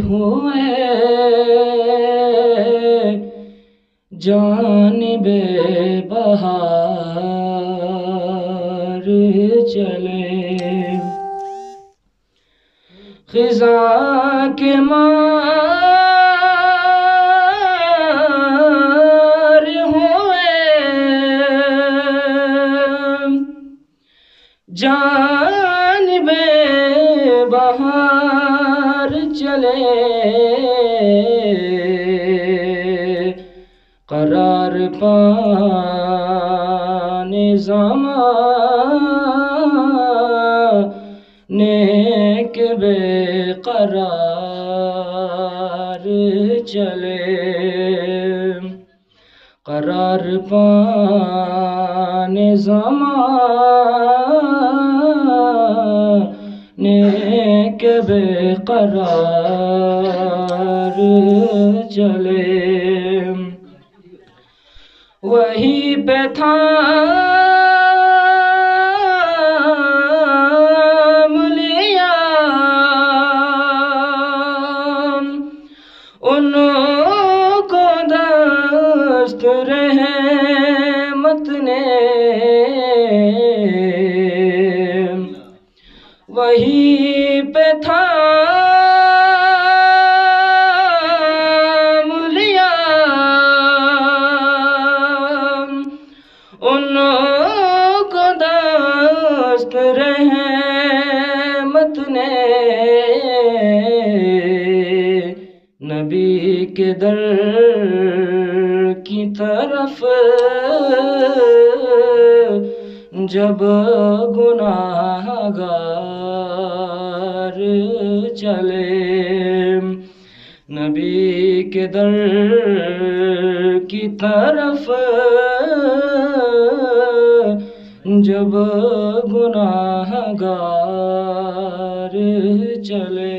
ہوئے جانب بہار چلے، خزاں کے مار ہوئے جانب بہار چلے، قرار پانے زمانے کے بے قرار چلے، قرار پانے زمانے کے بے قرار چلے، وہی پہ تھام لیا ان کو دست رحمت نے، وہی پہ تھام لیا ان کو دست رحمت نے، نبی کے در کی طرف جب گناہگار چلے، نبی کے در کی طرف جب گناہگار چلے۔